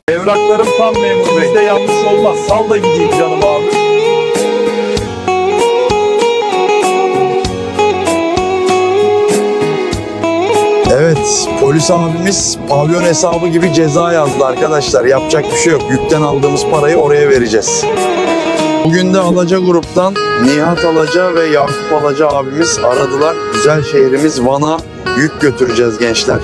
Evraklarım tam memur bey. Bizde yanlış olmaz. Sal da gideyim canım abi. Evet, polis abimiz pavyon hesabı gibi ceza yazdı arkadaşlar. Yapacak bir şey yok. Yükten aldığımız parayı oraya vereceğiz. Bugün de Alaca gruptan Nihat Alaca ve Yakup Alaca abimiz aradılar. Güzel şehrimiz Van'a yük götüreceğiz gençler.